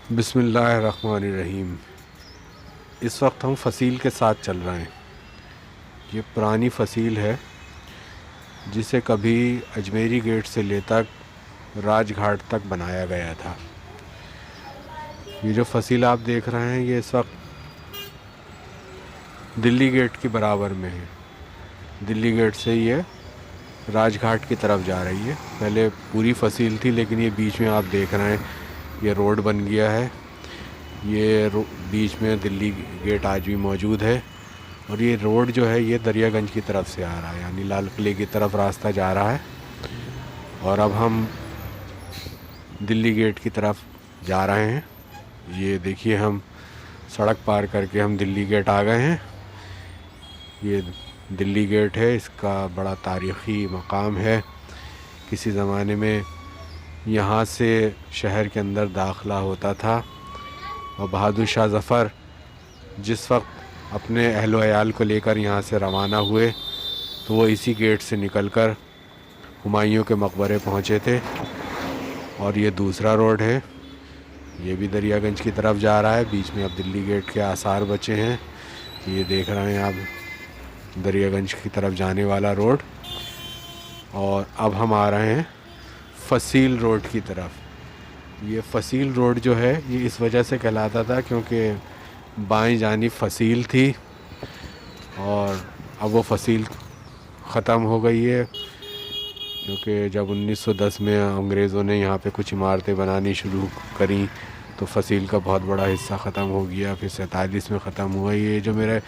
बिस्मिल्लाहिर्रहमानिर्रहीम। इस वक्त हम फ़सील के साथ चल रहे हैं। ये पुरानी फ़सील है जिसे कभी अजमेरी गेट से लेकर राजघाट तक बनाया गया था। ये जो फ़सील आप देख रहे हैं ये इस वक्त दिल्ली गेट के बराबर में है। दिल्ली गेट से ये राजघाट की तरफ जा रही है। पहले पूरी फ़सील थी लेकिन ये बीच में आप देख रहे हैं ये रोड बन गया है। ये बीच में दिल्ली गेट आज भी मौजूद है और ये रोड जो है ये दरियागंज की तरफ से आ रहा है, यानी लाल किले की तरफ रास्ता जा रहा है। और अब हम दिल्ली गेट की तरफ जा रहे हैं। ये देखिए हम सड़क पार करके हम दिल्ली गेट आ गए हैं। ये दिल्ली गेट है, इसका बड़ा तारीख़ी मकाम है। किसी ज़माने में यहाँ से शहर के अंदर दाखिला होता था और बहादुर शाह ज़फ़र जिस वक्त अपने अहलो अयाल को लेकर यहाँ से रवाना हुए तो वो इसी गेट से निकलकर हुमायूं के मकबरे पहुँचे थे। और ये दूसरा रोड है, ये भी दरियागंज की तरफ जा रहा है। बीच में अब दिल्ली गेट के आसार बचे हैं। ये देख रहे हैं आप दरियागंज की तरफ जाने वाला रोड। और अब हम आ रहे हैं फ़सील रोड की तरफ। ये फ़सील रोड जो है ये इस वजह से कहलाता था क्योंकि बाएं जानिब फ़सील थी और अब वो फ़सील ख़त्म हो गई है क्योंकि जब 1910 में अंग्रेज़ों ने यहाँ पे कुछ इमारतें बनानी शुरू करी तो फ़सील का बहुत बड़ा हिस्सा ख़त्म हो गया। फिर 47 में ख़त्म हुआ। ये जो मेरे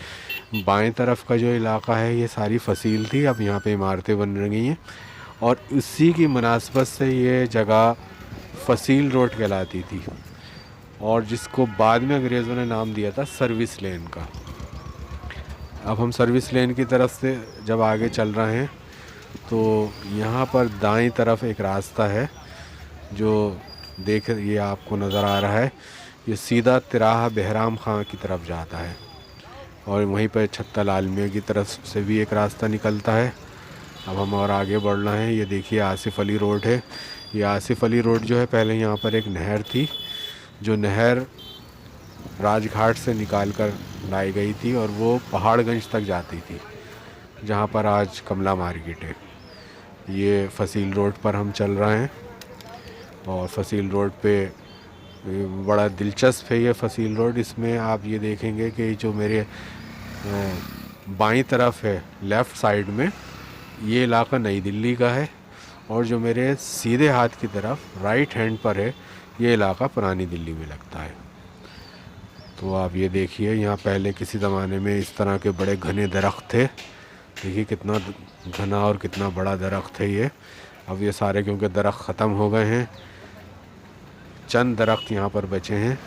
बाएं तरफ का जो इलाका है ये सारी फ़सील थी, अब यहाँ पे इमारतें बन रही हैं और उसी की मुनासबत से ये जगह फ़सील रोड कहलाती थी और जिसको बाद में अंग्रेज़ों ने नाम दिया था सर्विस लेन का। अब हम सर्विस लेन की तरफ से जब आगे चल रहे हैं तो यहाँ पर दाईं तरफ एक रास्ता है जो ये आपको नज़र आ रहा है। ये सीधा तिराहा बहराम खां की तरफ जाता है और वहीं पर छत्ता लाल मियाँ की तरफ से भी एक रास्ता निकलता है। अब हम और आगे बढ़ रहे हैं। ये देखिए आसिफ़ अली रोड है। ये आसिफ़ अली रोड जो है पहले यहाँ पर एक नहर थी, जो नहर राजघाट से निकाल कर लाई गई थी और वो पहाड़गंज तक जाती थी जहाँ पर आज कमला मार्केट है। ये फ़सील रोड पर हम चल रहे हैं और फ़सील रोड पे बड़ा दिलचस्प है ये फ़सील रोड। इसमें आप ये देखेंगे कि जो मेरे बाईं तरफ है लेफ़्ट साइड में ये इलाका नई दिल्ली का है और जो मेरे सीधे हाथ की तरफ राइट हैंड पर है ये इलाका पुरानी दिल्ली में लगता है। तो आप ये देखिए यहाँ पहले किसी ज़माने में इस तरह के बड़े घने दरख्त थे। देखिए कितना घना और कितना बड़ा दरख्त है ये। अब ये सारे क्योंकि दरख्त ख़त्म हो गए हैं, चंद दरख्त यहाँ पर बचे हैं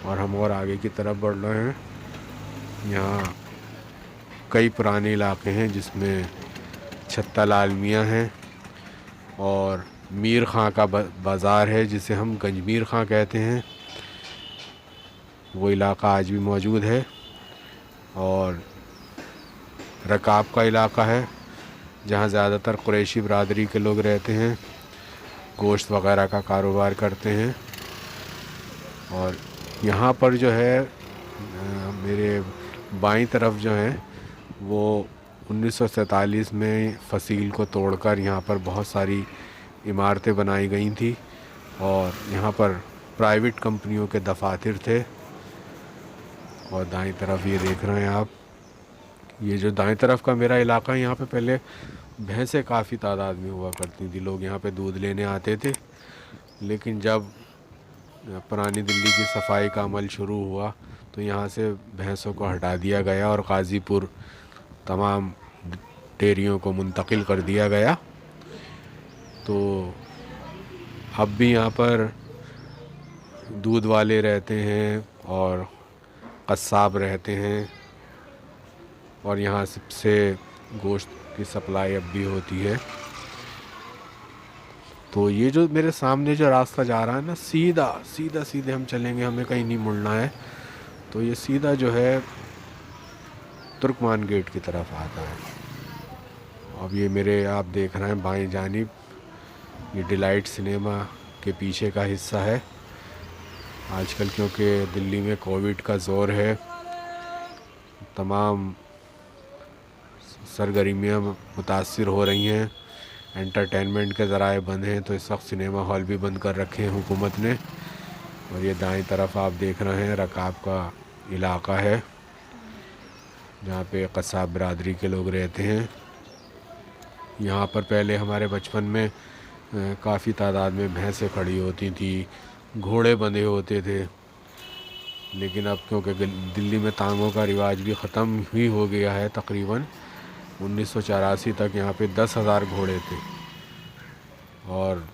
और हम और आगे की तरफ बढ़ रहे हैं। यहाँ कई पुराने इलाके हैं जिसमें छत्ता लाल मियाँ हैं और मीर खां का बाज़ार है जिसे हम गंजमीर खां कहते हैं। वो इलाका आज भी मौजूद है और रकाब का इलाका है जहाँ ज़्यादातर कुरैशी बरादरी के लोग रहते हैं, गोश्त वग़ैरह का कारोबार करते हैं। और यहाँ पर जो है मेरे बाईं तरफ जो है वो 1947 में फ़सील को तोड़कर यहाँ पर बहुत सारी इमारतें बनाई गई थी और यहाँ पर प्राइवेट कंपनियों के दफातर थे। और दाईं तरफ ये देख रहे हैं आप, ये जो दाईं तरफ का मेरा इलाका है यहाँ पे पहले भैंसें काफ़ी तादाद में हुआ करती थी। लोग यहाँ पे दूध लेने आते थे, लेकिन जब पुरानी दिल्ली की सफाई का अमल शुरू हुआ तो यहाँ से भैंसों को हटा दिया गया और गाज़ीपुर तमाम डेयरियों को मुंतकिल कर दिया गया। तो अब भी यहाँ पर दूध वाले रहते हैं और कस्साब रहते हैं और यहाँ से गोश्त की सप्लाई अब भी होती है। तो ये जो मेरे सामने जो रास्ता जा रहा है ना, सीधे हम चलेंगे, हमें कहीं नहीं मुड़ना है। तो ये सीधा जो है तुर्कमान गेट की तरफ आता है। अब ये मेरे आप देख रहे हैं बाएं जानिब ये डिलाइट सिनेमा के पीछे का हिस्सा है आजकल क्योंकि दिल्ली में कोविड का ज़ोर है, तमाम सरगर्मियाँ मुतासिर हो रही हैं, एंटरटेनमेंट के ज़राए बंद हैं, तो इस वक्त सिनेमा हॉल भी बंद कर रखे हैं हुकूमत ने। और ये दाएं तरफ आप देख रहे हैं रकाब का इलाका है, जहाँ पे कसाब बरादरी के लोग रहते हैं। यहाँ पर पहले हमारे बचपन में काफ़ी तादाद में भैंसें खड़ी होती थी, घोड़े बंधे होते थे, लेकिन अब क्योंकि दिल्ली में तांगों का रिवाज भी ख़त्म ही हो गया है, तकरीबन 1984 तक यहाँ पे 10,000 घोड़े थे और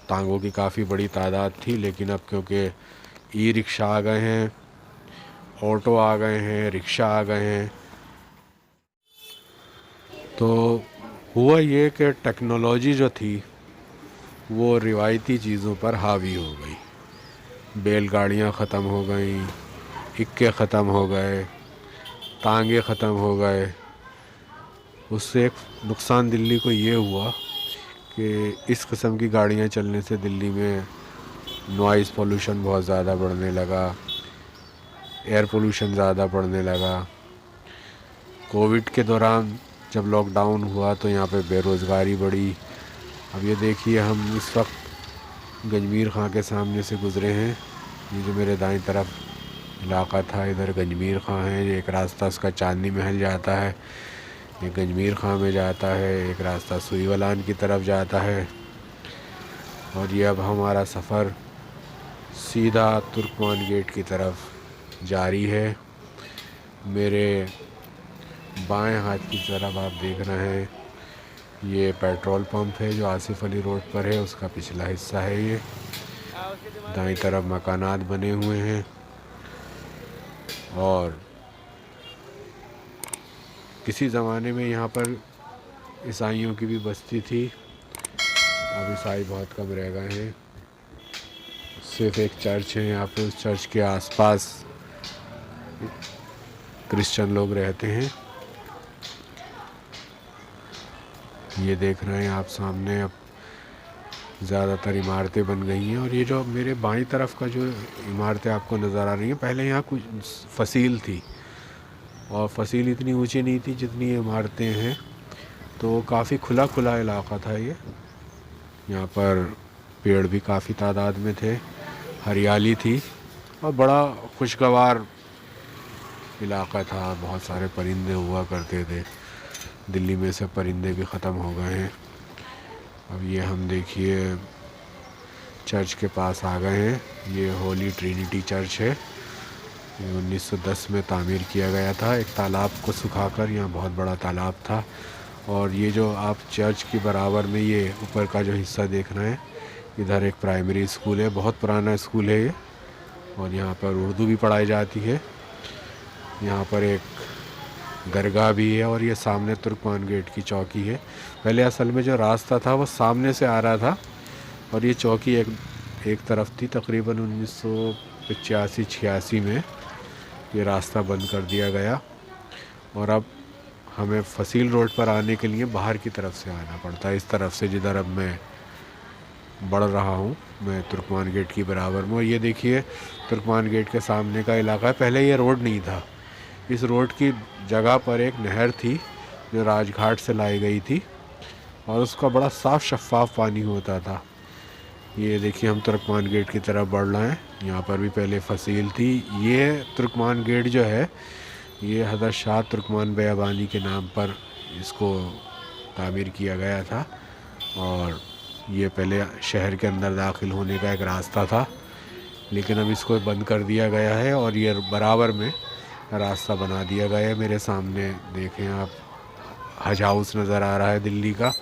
तांगों की काफ़ी बड़ी तादाद थी। लेकिन अब क्योंकि ई रिक्शा आ गए हैं, ऑटो आ गए हैं, रिक्शा आ गए हैं, तो हुआ ये कि टेक्नोलॉजी जो थी वो रिवायती चीज़ों पर हावी हो गई। बैलगाड़ियाँ ख़त्म हो गई, इक्के ख़त्म हो गए, तांगे ख़त्म हो गए। उससे एक नुकसान दिल्ली को ये हुआ कि इस किस्म की गाड़ियाँ चलने से दिल्ली में नॉइज़ पोल्यूशन बहुत ज़्यादा बढ़ने लगा, एयर पोल्यूशन ज़्यादा बढ़ने लगा। कोविड के दौरान जब लॉकडाउन हुआ तो यहाँ पे बेरोज़गारी बढ़ी। अब ये देखिए, हम इस वक्त गंजमीर खां के सामने से गुज़रे हैं। ये जो मेरे दाईं तरफ इलाका था, इधर गंजमीर खां है। ये एक रास्ता उसका चांदनी महल जाता है, ये गंजमीर खां में जाता है, एक रास्ता सुईवलान की तरफ जाता है। और ये अब हमारा सफ़र सीधा तुर्कमान गेट की तरफ जारी है। मेरे बाएं हाथ की तरफ आप देख रहे हैं, ये पेट्रोल पंप है जो आसिफ अली रोड पर है, उसका पिछला हिस्सा है। ये दाईं तरफ मकानात बने हुए हैं और किसी ज़माने में यहाँ पर ईसाइयों की भी बस्ती थी। अब ईसाई बहुत कम रह गए हैं, सिर्फ एक चर्च है यहाँ पे। उस चर्च के आसपास क्रिश्चियन लोग रहते हैं। ये देख रहे हैं आप सामने, अब ज़्यादातर इमारतें बन गई हैं। और ये जो मेरे बाईं तरफ का जो इमारतें आपको नज़र आ रही हैं, पहले यहाँ कुछ फसील थी और फसील इतनी ऊंची नहीं थी जितनी इमारतें हैं, तो काफ़ी खुला खुला इलाका था ये। यहाँ पर पेड़ भी काफ़ी तादाद में थे, हरियाली थी और बड़ा खुशगवार इलाका था। बहुत सारे परिंदे हुआ करते थे। दिल्ली में से परिंदे भी ख़त्म हो गए हैं। अब ये हम देखिए चर्च के पास आ गए हैं। ये होली ट्रिनिटी चर्च है। ये 1910 में तामीर किया गया था, एक तालाब को सुखाकर। यहाँ बहुत बड़ा तालाब था। और ये जो आप चर्च के बराबर में ये ऊपर का जो हिस्सा देख रहे हैं, इधर एक प्राइमरी स्कूल है, बहुत पुराना स्कूल है ये, और यहाँ पर उर्दू भी पढ़ाई जाती है। यहाँ पर एक दरगाह भी है और ये सामने तुर्कमान गेट की चौकी है। पहले असल में जो रास्ता था वो सामने से आ रहा था और ये चौकी एक तरफ थी। तकरीबन 1985-86 में ये रास्ता बंद कर दिया गया और अब हमें फसील रोड पर आने के लिए बाहर की तरफ से आना पड़ता है, इस तरफ से जिधर अब मैं बढ़ रहा हूँ। मैं तुर्कमान गेट की बराबर में। और ये देखिए तुर्कमान गेट के सामने का इलाका है। पहले ये रोड नहीं था, इस रोड की जगह पर एक नहर थी जो राजघाट से लाई गई थी और उसका बड़ा साफ़ शफाफ पानी होता था। ये देखिए हम तुर्कमान गेट की तरफ बढ़ रहे हैं। यहाँ पर भी पहले फसील थी। ये तुर्कमान गेट जो है, ये हज़रत शाह तुर्कमान बेयाबानी के नाम पर इसको तामीर किया गया था और ये पहले शहर के अंदर दाखिल होने का एक रास्ता था, लेकिन अब इसको बंद कर दिया गया है और ये बराबर में रास्ता बना दिया गया है। मेरे सामने देखें आप, हज हाउस नज़र आ रहा है दिल्ली का।